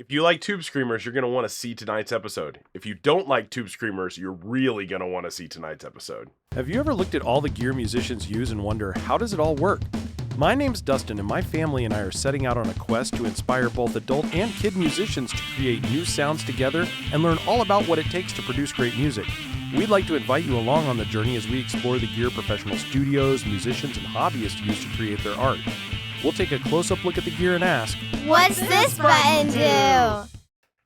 If you like TubeScreamers, you're going to want to see tonight's episode. If you don't like TubeScreamers, you're really going to want to see tonight's episode. Have you ever looked at all the gear musicians use and wonder, how does it all work? My name's Dustin, and my family and I are setting out on a quest to inspire both adult and kid musicians to create new sounds together and learn all about what it takes to produce great music. We'd like to invite you along on the journey as we explore the gear professional studios, musicians, and hobbyists use to create their art. We'll take a close-up look at the gear and ask, what's this button do?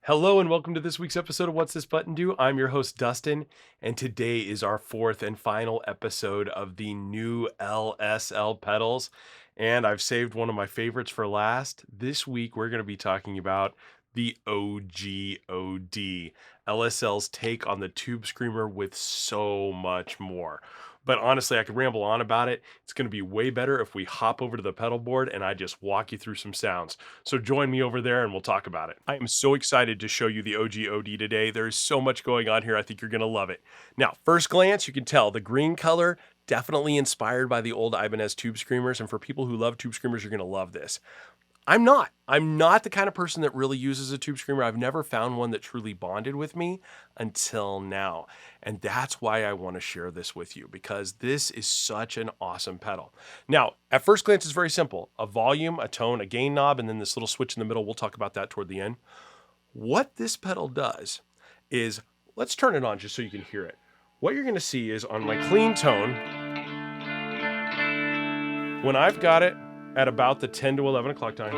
Hello and welcome to this week's episode of What's This Button Do? I'm your host Dustin, and today is our fourth and final episode of the new LSL pedals. And I've saved one of my favorites for last. This week we're going to be talking about the OG OD, LSL's take on the TubeScreamer with so much more. But honestly, I could ramble on about it. It's going to be way better if we hop over to the pedal board and I just walk you through some sounds. So join me over there and we'll talk about it. I am so excited to show you the OG OD today. There is so much going on here. I think you're going to love it. Now, first glance, you can tell the green color, definitely inspired by the old Ibanez TubeScreamers. And for people who love TubeScreamers, you're going to love this. I'm not the kind of person that really uses a TubeScreamer. I've never found one that truly bonded with me until now. And that's why I want to share this with you, because this is such an awesome pedal. Now, at first glance, it's very simple. A volume, a tone, a gain knob, and then this little switch in the middle. We'll talk about that toward the end. What this pedal does is, let's turn it on just so you can hear it. What you're going to see is on my clean tone, when I've got it at about the 10 to 11 o'clock time,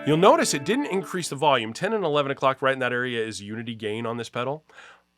you'll notice it didn't increase the volume. 10 and 11 o'clock right in that area is unity gain on this pedal.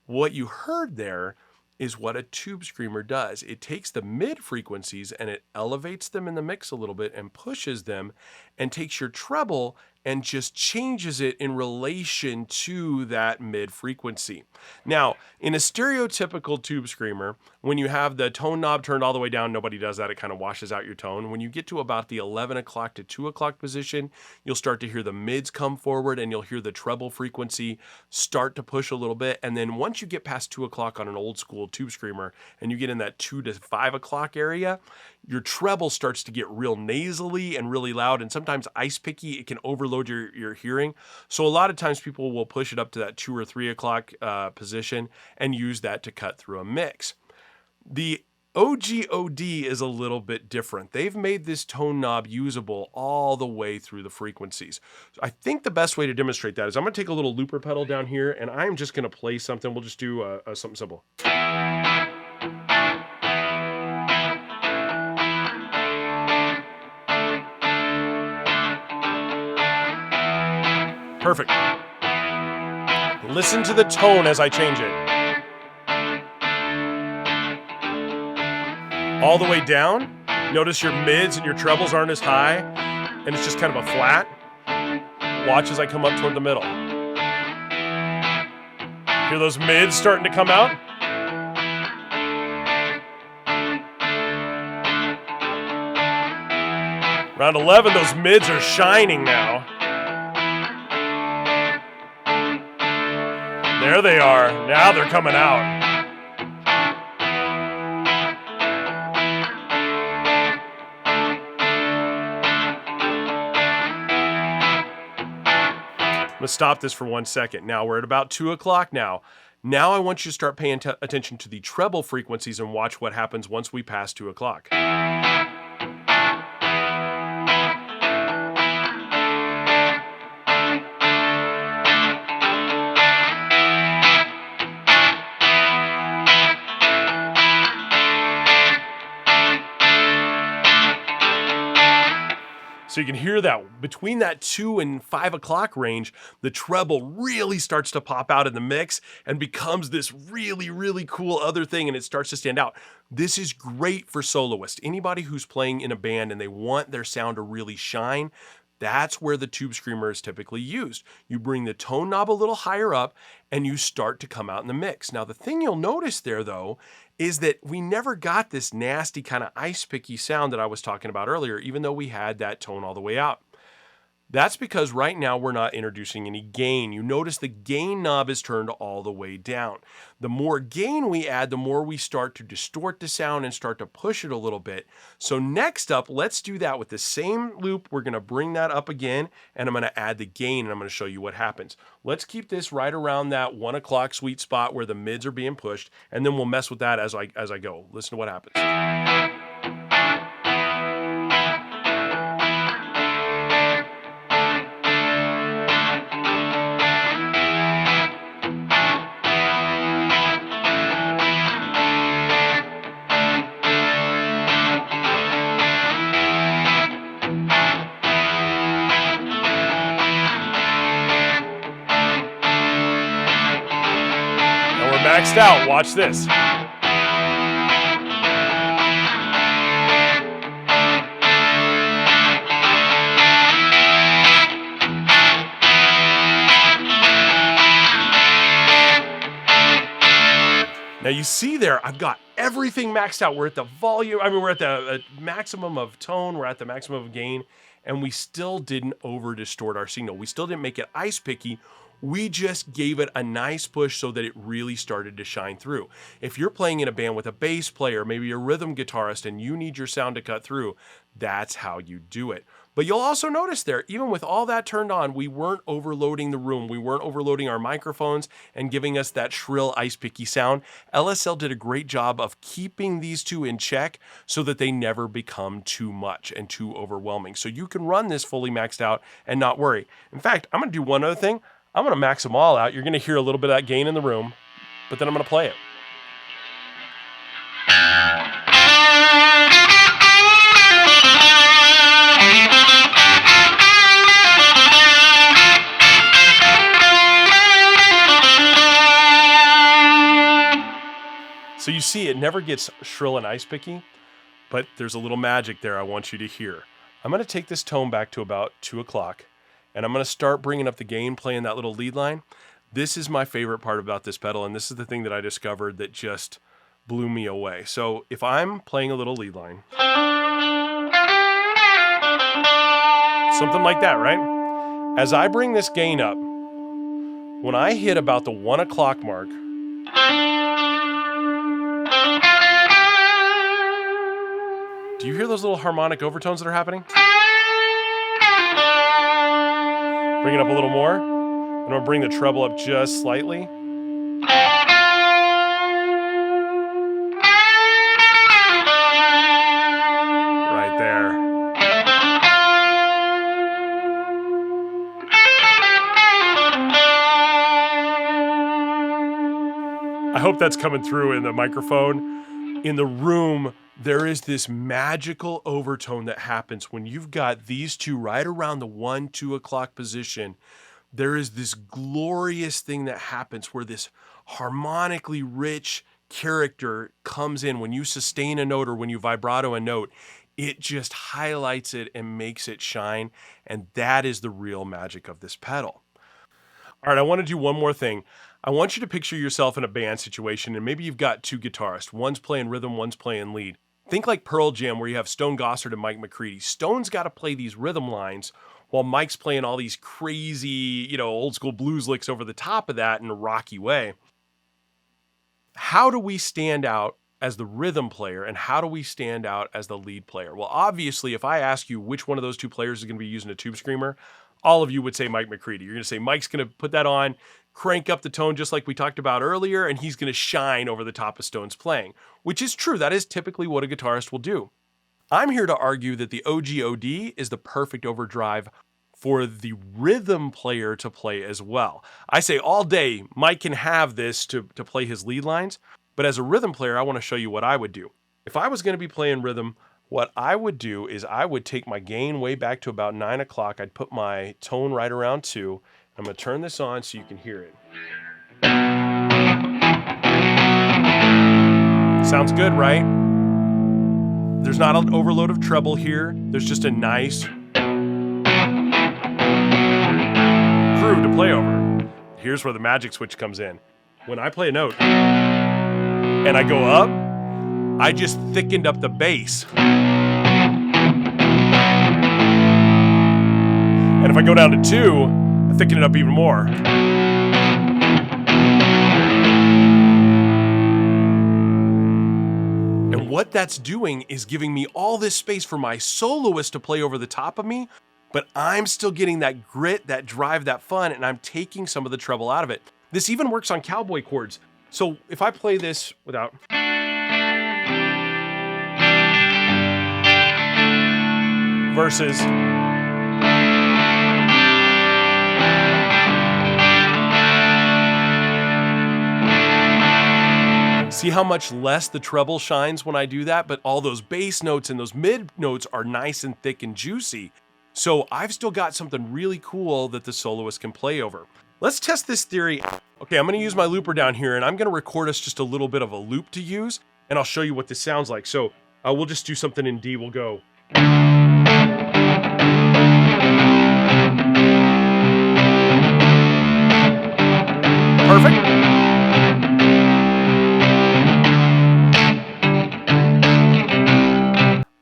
What you heard there is what a TubeScreamer does. It takes the mid frequencies and it elevates them in the mix a little bit and pushes them and takes your treble and just changes it in relation to that mid frequency. Now, in a stereotypical TubeScreamer, when you have the tone knob turned all the way down, nobody does that. It kind of washes out your tone. When you get to about the 11 o'clock to 2 o'clock position, you'll start to hear the mids come forward and you'll hear the treble frequency start to push a little bit. And then once you get past 2 o'clock on an old school TubeScreamer and you get in that 2 to 5 o'clock area, your treble starts to get real nasally and really loud, and sometimes ice picky. It can overload your hearing. So a lot of times people will push it up to that 2 or 3 o'clock position and use that to cut through a mix. The OG OD is a little bit different. They've made this tone knob usable all the way through the frequencies. So I think the best way to demonstrate that is I'm going to take a little looper pedal down here and I'm just going to play something. We'll just do something simple. Perfect. Listen to the tone as I change it. All the way down. Notice your mids and your trebles aren't as high, and it's just kind of a flat. Watch as I come up toward the middle. Hear those mids starting to come out? Round 11, those mids are shining now. There they are. Now they're coming out. I'm going to stop this for 1 second. Now we're at about 2 o'clock now. Now I want you to start paying attention to the treble frequencies and watch what happens once we pass 2 o'clock. So you can hear that between that 2 and 5 o'clock range, the treble really starts to pop out in the mix and becomes this really, really cool other thing, and it starts to stand out. This is great for soloists. Anybody who's playing in a band and they want their sound to really shine, that's where the TubeScreamer is typically used. You bring the tone knob a little higher up and you start to come out in the mix. Now, the thing you'll notice there, though, is that we never got this nasty kind of ice picky sound that I was talking about earlier, even though we had that tone all the way out. That's because right now we're not introducing any gain. You notice the gain knob is turned all the way down. The more gain we add, the more we start to distort the sound and start to push it a little bit. So next up, let's do that with the same loop. We're gonna bring that up again, and I'm gonna add the gain, and I'm gonna show you what happens. Let's keep this right around that 1 o'clock sweet spot where the mids are being pushed, and then we'll mess with that as I go. Listen to what happens. Maxed out. Watch this. Now you see there, I've got everything maxed out. We're at the volume. I mean, we're at the maximum of tone. We're at the maximum of gain, and we still didn't over distort our signal. We still didn't make it ice picky. We just gave it a nice push so that it really started to shine through. If you're playing in a band with a bass player, maybe a rhythm guitarist, and you need your sound to cut through, that's how you do it. But you'll also notice there, even with all that turned on, we weren't overloading the room. We weren't overloading our microphones and giving us that shrill ice picky sound. LSL did a great job of keeping these two in check so that they never become too much and too overwhelming. So you can run this fully maxed out and not worry. In fact, I'm gonna do one other thing. I'm gonna max them all out. You're gonna hear a little bit of that gain in the room, but then I'm gonna play it. So you see, it never gets shrill and ice picky, but there's a little magic there I want you to hear. I'm gonna take this tone back to about 2 o'clock, and I'm gonna start bringing up the gain, playing that little lead line. This is my favorite part about this pedal, and this is the thing that I discovered that just blew me away. So if I'm playing a little lead line, something like that, right? As I bring this gain up, when I hit about the 1 o'clock mark, do you hear those little harmonic overtones that are happening? Bring it up a little more. I'm gonna bring the treble up just slightly. Right there. I hope that's coming through in the microphone. In the room, there is this magical overtone that happens when you've got these two right around the 1, 2 o'clock position. There is this glorious thing that happens where this harmonically rich character comes in. When you sustain a note or when you vibrato a note, it just highlights it and makes it shine. And that is the real magic of this pedal. All right, I want to do one more thing. I want you to picture yourself in a band situation, and maybe you've got two guitarists. One's playing rhythm, one's playing lead. Think like Pearl Jam, where you have Stone Gossard and Mike McCready. Stone's got to play these rhythm lines while Mike's playing all these crazy, old school blues licks over the top of that in a rocky way. How do we stand out as the rhythm player, and how do we stand out as the lead player? Well, obviously, if I ask you which one of those two players is going to be using a TubeScreamer, all of you would say Mike McCready. You're going to say Mike's going to put that on, crank up the tone just like we talked about earlier, and he's going to shine over the top of Stone's playing, which is true. That is typically what a guitarist will do. I'm here to argue that the OG OD is the perfect overdrive for the rhythm player to play as well. I say all day, Mike can have this to play his lead lines, but as a rhythm player, I want to show you what I would do. If I was going to be playing rhythm, what I would do is I would take my gain way back to about 9 o'clock. I'd put my tone right around 2. I'm going to turn this on so you can hear it. Sounds good, right? There's not an overload of treble here. There's just a nice groove to play over. Here's where the magic switch comes in. When I play a note and I go up, I just thickened up the bass. And if I go down to 2, I thicken it up even more. And what that's doing is giving me all this space for my soloist to play over the top of me, but I'm still getting that grit, that drive, that fun, and I'm taking some of the treble out of it. This even works on cowboy chords. So if I play this without... versus... See how much less the treble shines when I do that, but all those bass notes and those mid notes are nice and thick and juicy. So I've still got something really cool that the soloist can play over. Let's test this theory. Okay, I'm gonna use my looper down here and I'm gonna record us just a little bit of a loop to use, and I'll show you what this sounds like. So we'll just do something in D. We'll go. Perfect.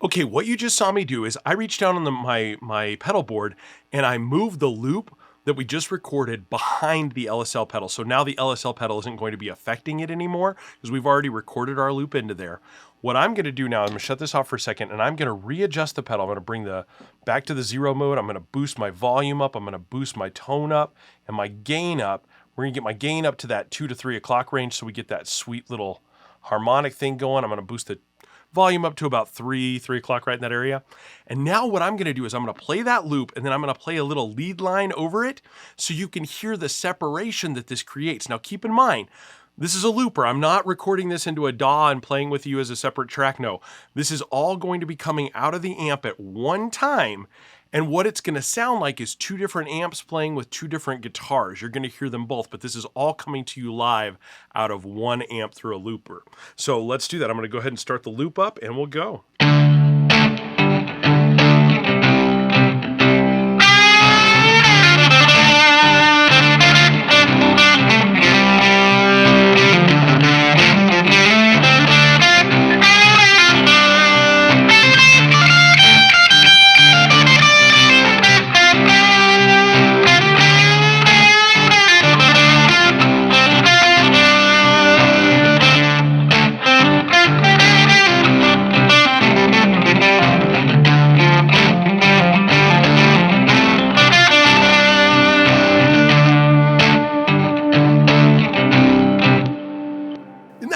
Okay, what you just saw me do is I reached down on my pedal board and I moved the loop that we just recorded behind the LSL pedal. So now the LSL pedal isn't going to be affecting it anymore because we've already recorded our loop into there. What I'm gonna do now, I'm gonna shut this off for a second and I'm gonna readjust the pedal. I'm gonna bring back to the 0 mode. I'm gonna boost my volume up. I'm gonna boost my tone up and my gain up. We're gonna get my gain up to that 2 to 3 o'clock range so we get that sweet little harmonic thing going. I'm gonna boost the volume up to about 3 o'clock, right in that area. And now what I'm gonna do is I'm gonna play that loop and then I'm gonna play a little lead line over it so you can hear the separation that this creates. Now keep in mind, this is a looper. I'm not recording this into a DAW and playing with you as a separate track. No, this is all going to be coming out of the amp at one time. And what it's gonna sound like is 2 different amps playing with 2 different guitars. You're gonna hear them both, but this is all coming to you live out of 1 amp through a looper. So let's do that. I'm gonna go ahead and start the loop up and we'll go.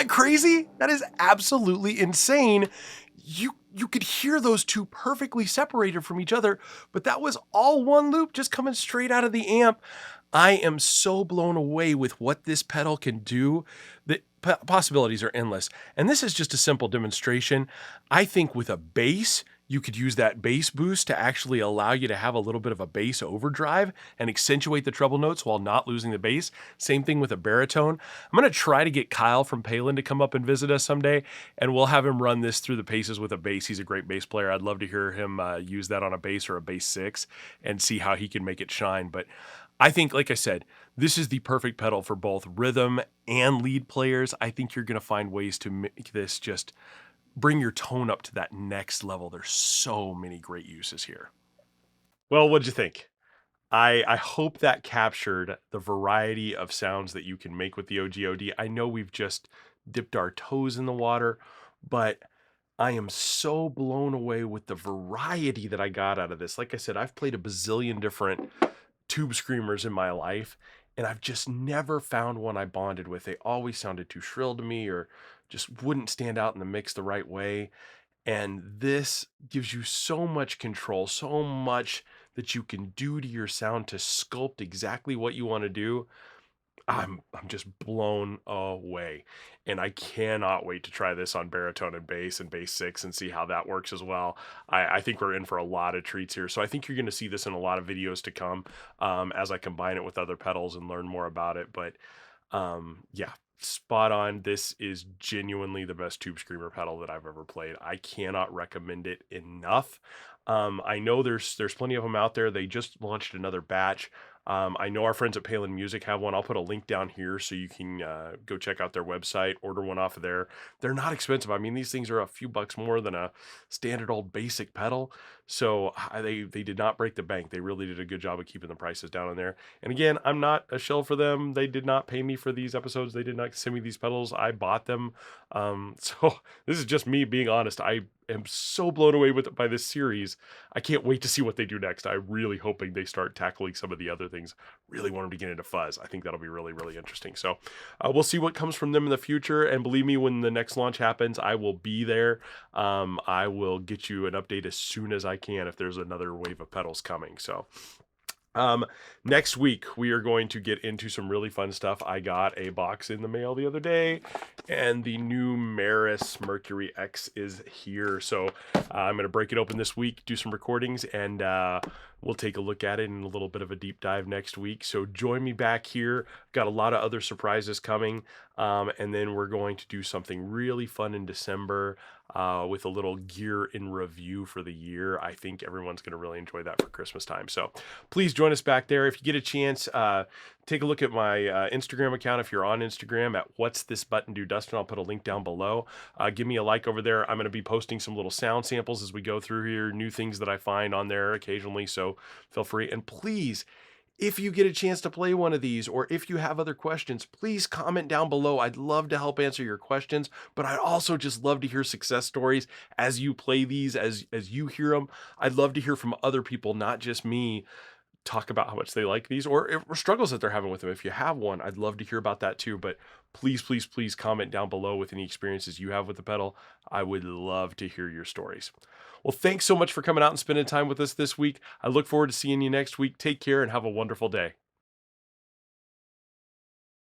Crazy? That is absolutely insane. You could hear those 2 perfectly separated from each other, but that was all 1 loop just coming straight out of the amp. I am so blown away with what this pedal can do. The possibilities are endless. And this is just a simple demonstration. I think with a bass, you could use that bass boost to actually allow you to have a little bit of a bass overdrive and accentuate the treble notes while not losing the bass. Same thing with a baritone. I'm gonna try to get Kyle from Palen to come up and visit us someday, and we'll have him run this through the paces with a bass. He's a great bass player. I'd love to hear him use that on a bass or a bass 6 and see how he can make it shine. But I think, like I said, this is the perfect pedal for both rhythm and lead players. I think you're gonna find ways to make this just bring your tone up to that next level. There's so many great uses here. Well, what'd you think? I hope that captured the variety of sounds that you can make with the OGOD. I know we've just dipped our toes in the water, but I am so blown away with the variety that I got out of this. Like I said, I've played a bazillion different TubeScreamers in my life, and I've just never found one I bonded with. They always sounded too shrill to me or just wouldn't stand out in the mix the right way. And this gives you so much control, so much that you can do to your sound to sculpt exactly what you want to do. I'm just blown away. And I cannot wait to try this on baritone and bass 6 and see how that works as well. I think we're in for a lot of treats here. So I think you're going to see this in a lot of videos to come as I combine it with other pedals and learn more about it. But yeah, spot on. This is genuinely the best TubeScreamer pedal that I've ever played. I cannot recommend it enough. I know there's plenty of them out there. They just launched another batch. I know our friends at Palen Music have one. I'll put a link down here so you can go check out their website, order one off of there. They're not expensive. I mean, these things are a few bucks more than a standard old basic pedal. So they did not break the bank. They really did a good job of keeping the prices down on there. And again, I'm not a shill for them. They did not pay me for these episodes. They did not send me these pedals. I bought them. So this is just me being honest. I am so blown away by this series. I can't wait to see what they do next. I'm really hoping they start tackling some of the other things. Really want them to get into fuzz. I think that'll be really, really interesting. So we'll see what comes from them in the future. And believe me, when the next launch happens, I will be there. I will get you an update as soon as I can if there's another wave of pedals coming. So next week we are going to get into some really fun stuff. I got a box in the mail the other day, and the new Maris Mercury X is here. So I'm going to break it open this week, do some recordings, and we'll take a look at it in a little bit of a deep dive next week. So join me back here. Got a lot of other surprises coming, and then we're going to do something really fun in December with a little gear in review for the year. I think everyone's going to really enjoy that for Christmas time. So please join us back there. If you get a chance, take a look at my Instagram account. If you're on Instagram at What's This Button Do Dustin, I'll put a link down below. Give me a like over there. I'm going to be posting some little sound samples as we go through here, new things that I find on there occasionally. So feel free. And please, if you get a chance to play one of these, or if you have other questions, please comment down below. I'd love to help answer your questions, but I'd also just love to hear success stories as you play these, as you hear them. I'd love to hear from other people, not just me, talk about how much they like these or struggles that they're having with them. If you have one, I'd love to hear about that too. But please, please, please comment down below with any experiences you have with the pedal. I would love to hear your stories. Well, thanks so much for coming out and spending time with us this week. I look forward to seeing you next week. Take care and have a wonderful day.